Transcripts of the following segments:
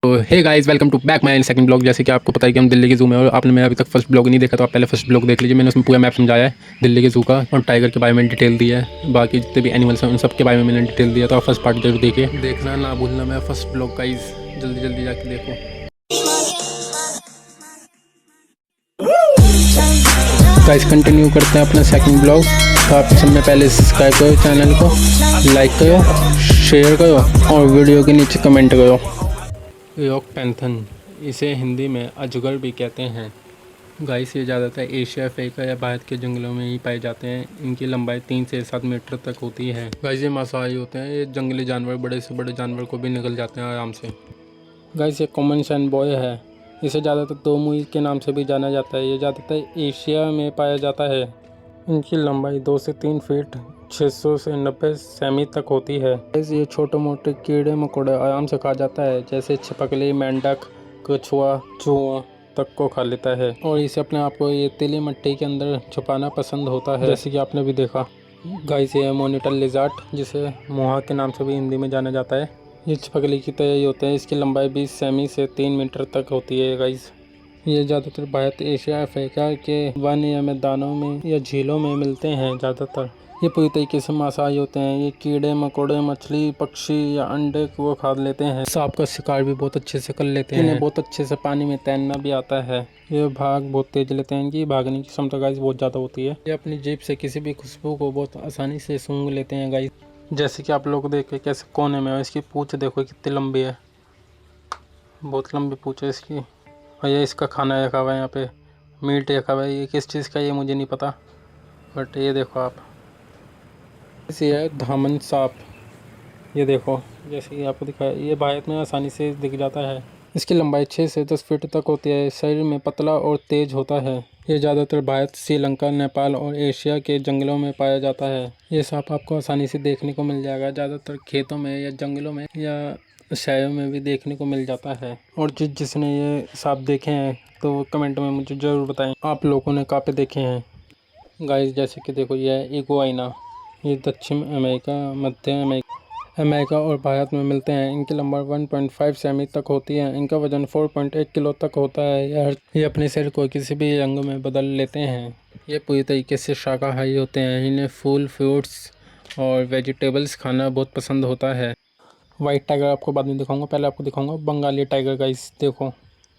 तो hey guys, welcome to back my second blog. जैसे कि आपको पता है कि हम दिल्ली के ज़ू में, और आपने मेरा अभी तक फर्स्ट ब्लॉग नहीं देखा तो आप पहले फर्स्ट ब्लॉग देख लीजिए। मैंने उसमें पूरा मैप समझाया है दिल्ली के ज़ू का, और टाइगर के बारे में डिटेल दिया है। बाकी जितने भी एनिमल्स हैं उन सब के बारे में मैंने डिटेल दिया। तो आप फर्स्ट पार्ट जरूर देखिए, देखना ना भूलना मेरा फर्स्ट ब्लॉग गाइस, जल्दी जल्दी जाके देखो। गाइस कंटिन्यू करते हैं अपना सेकंड ब्लॉग। तो आप सबसे पहले सब्सक्राइब करो चैनल को, लाइक करो, शेयर करो और वीडियो के नीचे कमेंट करो। रॉक पैंथर, इसे हिंदी में अजगर भी कहते हैं। गाइस ये ज़्यादातर एशिया, अफ्रीका या भारत के जंगलों में ही पाए जाते हैं। इनकी लंबाई 3 से 7 मीटर तक होती है। गाइस ये मांसाहारी होते हैं। ये जंगली जानवर, बड़े से बड़े जानवर को भी निगल जाते हैं आराम से। गाइस ये कॉमन सैंड बॉय है। इसे ज़्यादातर दो मुई के नाम से भी जाना जाता है। ये ज़्यादातर एशिया में पाया जाता है। इनकी लंबाई 2 से 3 फीट 600 से 90 सेमी तक होती है। ये छोटे मोटे कीड़े मकोड़े आराम से खा जाता है, जैसे छिपकली, मेंढक, कछुआ, चूहा तक को खा लेता है। और इसे अपने आप को ये तेली मिट्टी के अंदर छुपाना पसंद होता है, जैसे कि आपने भी देखा। गाइस ये मोनिटर लिजार्ड, जिसे मोहा के नाम से भी हिंदी में जाना जाता है। ये छिपकली की तरह ही होते हैं। इसकी लंबाई 20 सेमी से 3 मीटर तक होती है। गाइस ये ज़्यादातर भारत, एशिया, अफ्रीका के वन या मैदानों में या झीलों में मिलते हैं ज़्यादातर। ये पूरी तरीके से मांसाहारी होते हैं। ये कीड़े मकोड़े, मछली, पक्षी या अंडे को खा लेते हैं। सांप का शिकार भी बहुत अच्छे से कर लेते हैं। इन्हें बहुत अच्छे से पानी में तैरना भी आता है। ये भाग बहुत तेज लेते हैं। इनकी भागने की क्षमता गाइस बहुत ज़्यादा होती है। ये अपनी जीभ से किसी भी खुशबू को बहुत आसानी से सूंघ लेते हैं गाइस। जैसे कि आप लोग देख के कैसे कोने में है। इसकी पूँछ देखो कितनी लंबी है, बहुत लंबी पूँछ है इसकी। और ये इसका खाना रखा हुआ है, यहाँ पे मीट रखा हुआ है। ये किस चीज़ का ये मुझे नहीं पता, बट ये देखो आप, ये है धामन सांप। ये देखो जैसे कि आपको दिखाया, ये भारत में आसानी से दिख जाता है। इसकी लंबाई 6 से 10 फीट तक होती है। शरीर में पतला और तेज होता है। ये ज़्यादातर भारत, श्रीलंका, नेपाल और एशिया के जंगलों में पाया जाता है। ये सांप आपको आसानी से देखने को मिल जाएगा, ज़्यादातर खेतों में या जंगलों में या शहरों में भी देखने को मिल जाता है। और जिसने ये सांप देखे हैं तो कमेंट में मुझे ज़रूर बताएं आप लोगों ने कहाँ पे देखे हैं। गाइस जैसे कि देखो, ये है इगुआना। ये दक्षिण अमेरिका, मध्य अमेरिका और भारत में मिलते हैं। इनकी लंबाई 1.5 सेमी तक होती है। इनका वजन 4.1 किलो तक होता है। ये अपने शरीर को किसी भी रंग में बदल लेते हैं। ये पूरी तरीके से शाकाहारी होते हैं। इन्हें फूल, फ्रूट्स और वेजिटेबल्स खाना बहुत पसंद होता है। वाइट टाइगर आपको बाद में दिखाऊंगा, पहले आपको दिखाऊंगा बंगाली टाइगर। गाइस देखो,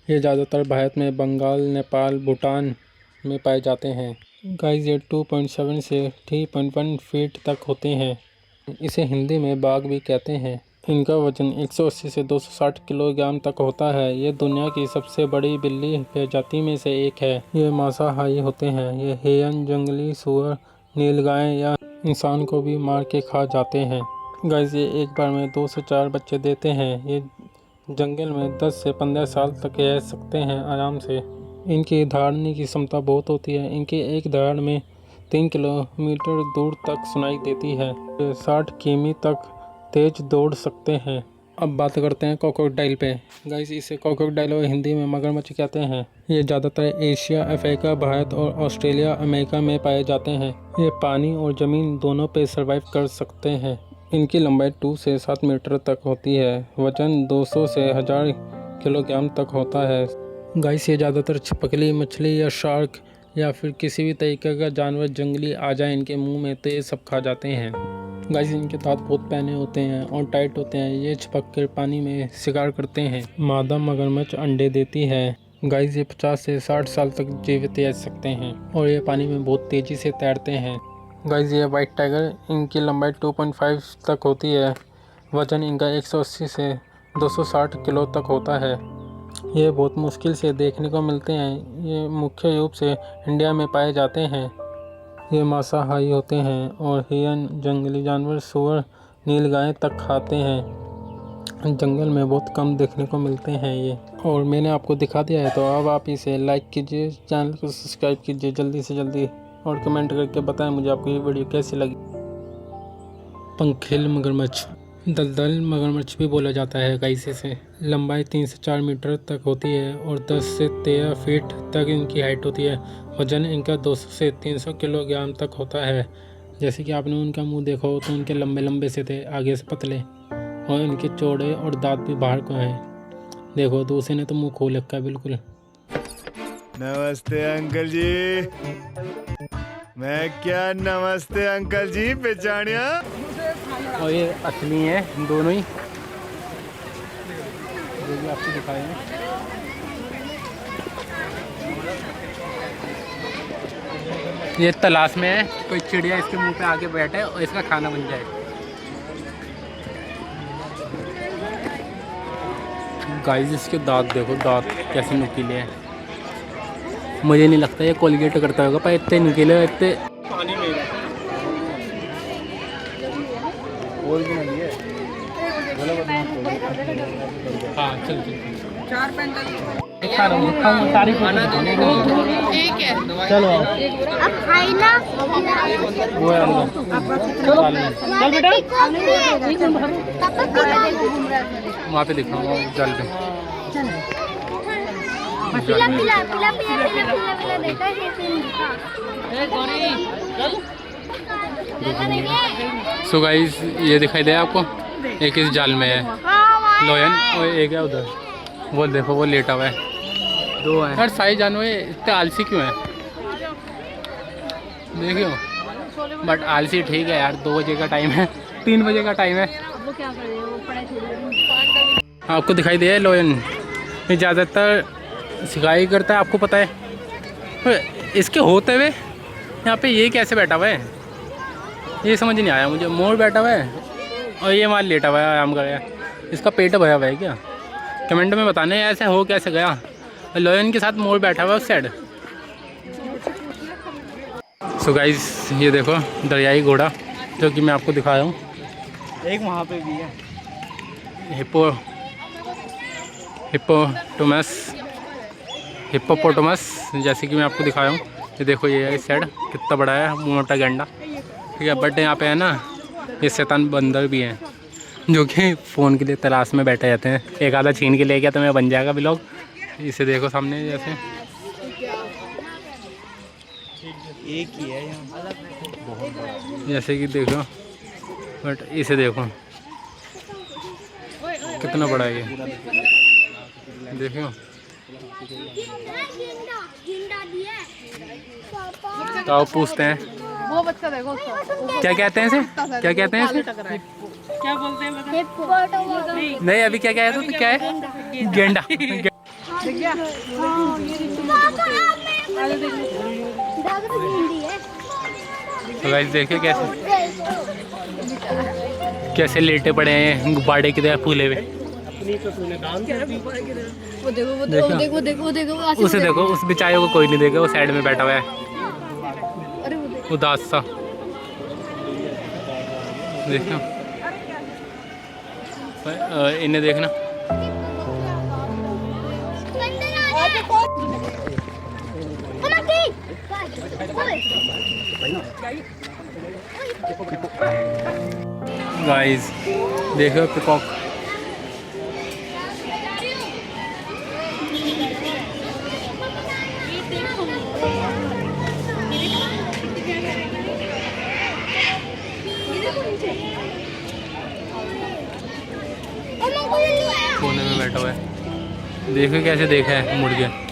ये ज़्यादातर भारत में बंगाल, नेपाल, भूटान में पाए जाते हैं। गाइस ये 2.7 से 3.1 फीट तक होते हैं। इसे हिंदी में बाघ भी कहते हैं। इनका वजन 180 से 260 किलोग्राम तक होता है। ये दुनिया की सबसे बड़ी बिल्ली प्रजाति में से एक है। ये मांसाहारी होते हैं। ये हिरन, जंगली सूअर, नीलगाय या इंसान को भी मार के खा जाते हैं। गाइस ये एक बार में 2 से 4 बच्चे देते हैं। ये जंगल में 10 से 15 साल तक रह सकते हैं आराम से। इनकी दौड़ने की क्षमता बहुत होती है। इनकी एक दौड़ में 3 किलोमीटर दूर तक सुनाई देती है। 60 किमी तक तेज दौड़ सकते हैं। अब बात करते हैं क्रोकोडाइल पे। गाइस इसे क्रोकोडाइल और हिंदी में मगरमच्छ कहते हैं। ये ज़्यादातर एशिया, अफ्रीका, भारत और ऑस्ट्रेलिया, अमेरिका में पाए जाते हैं। ये पानी और ज़मीन दोनों पे सर्वाइव कर सकते हैं। इनकी लंबाई 2 से 7 मीटर तक होती है। वजन 200 से 1000 किलोग्राम तक होता है। गाइस ये ज़्यादातर छिपकली, मछली या शार्क या फिर किसी भी तरीके का जानवर जंगली आ जाए इनके मुंह में तो ये सब खा जाते हैं। गाइस इनके दांत बहुत पैने होते हैं और टाइट होते हैं। ये चिपक कर पानी में शिकार करते हैं। मादा मगरमच्छ अंडे देती है। गाइस ये 50 से 60 साल तक जीवित रह सकते हैं और ये पानी में बहुत तेज़ी से तैरते हैं। गाइस ये वाइट टाइगर, इनकी लंबाई 2.5 तक होती है। वजन इनका 180 से 260 किलो तक होता है। ये बहुत मुश्किल से देखने को मिलते हैं। ये मुख्य रूप से इंडिया में पाए जाते हैं। ये मांसाहारी होते हैं और हिरन, जंगली जानवर, सूअर, नीलगाय तक खाते हैं। जंगल में बहुत कम देखने को मिलते हैं ये। और मैंने आपको दिखा दिया है, तो अब आप इसे लाइक कीजिए, चैनल को सब्सक्राइब कीजिए जल्दी से जल्दी, और कमेंट करके बताएं मुझे आपको ये वीडियो कैसी लगी। पंखेल मगरमच्छ, दलदल मगरमच्छ भी बोला जाता है। गाइस इसे लंबाई 3 से 4 मीटर तक होती है और 10 से 13 फीट तक इनकी हाइट होती है। वजन इनका 200 से 300 किलोग्राम तक होता है। जैसे कि आपने उनका मुंह देखा हो तो उनके लंबे लंबे से थे, आगे से पतले, और इनके चौड़े और दांत भी बाहर को हैं। देखो तो उसी ने तो मुंह खोल रखा है बिल्कुल। नमस्ते अंकल जी। मैं क्या नमस्ते अंकल जी पहचानिया। और ये असली है दोनों ही, जो भी आपको दिखाए हैं। ये तलाश में है कोई चिड़िया इसके मुंह पे आके बैठे और इसका खाना बन जाए। गाइस इसके दांत देखो, दांत कैसे नुकीले हैं। मुझे नहीं लगता ये कोलगेट करता होगा, पर इतने नुकीले इतने। पानी में हाँ चल चल 4 पेंटल सारी खाना ठीक है। चलो अब खाई ना वो है चलो चल बेटा वहाँ पे दिखा जल पे। पिला पिला पिला पिला पिला पिला पिला देता है सो गाइस ये दिखाई दे आपको, एक इस जाल में है लोयन और एक है उधर, वो देखो वो लेटा हुआ है। 2 हैं यार। सारे जानवर इतने आलसी क्यों हैं देखियो। बट आलसी ठीक है यार, 2 बजे का टाइम है, 3 बजे का टाइम है। आपको दिखाई दे लोयन, ये ज़्यादातर शिकायत करता है, आपको पता है। इसके होते हुए यहाँ पे ये कैसे बैठा हुआ है, ये समझ नहीं आया मुझे। मोर बैठा हुआ है और ये माल लेटा हुआ है आराम कर रहा है। इसका पेट भरा हुआ है क्या? कमेंट में बताने ऐसे हो कैसे गया। लोयन के साथ मोर बैठा हुआ है उस साइड। सो गाइस ये देखो दरियाई घोड़ा जो कि मैं आपको दिखा रहा हूँ। एक वहाँ पे भी है हिप्पोपोटामस जैसे कि मैं आपको दिखा रहा हूँ। ये देखो ये इस साइड कितना बड़ा है, मोटा गेंडा, ठीक है। बट यहाँ पे है ना ये शैतान बंदर भी हैं जो कि फ़ोन के लिए तलाश में बैठे जाते हैं। एक आधा छीन के ले गया तो मैं बन जाएगा ब्लॉग। इसे देखो सामने जैसे एक ही है यहाँ, जैसे कि देखो, बट इसे देखो कितना बड़ा है ये, देखो। तो आप पूछते हैं वो बच्चा देखो उसका। क्या कहते हैं इसे, क्या कहते हैं इसे? क्या बोलते हैं नहीं अभी क्या कहते हैं तो क्या है? गेंडा। तो गाइस देखिए कैसे लेटे पड़े हैं गुब्बारे की तरह फूले हुए। वो देखो देखो देखो उसे देखो, उस बेचारे को कोई नहीं देगा, वो साइड में बैठा हुआ है उदास सा। देखो इन्हें देखना। गाइस देखो पिकॉक। कोने में बैठा हुआ है, देखो कैसे देखा है मुड़ के।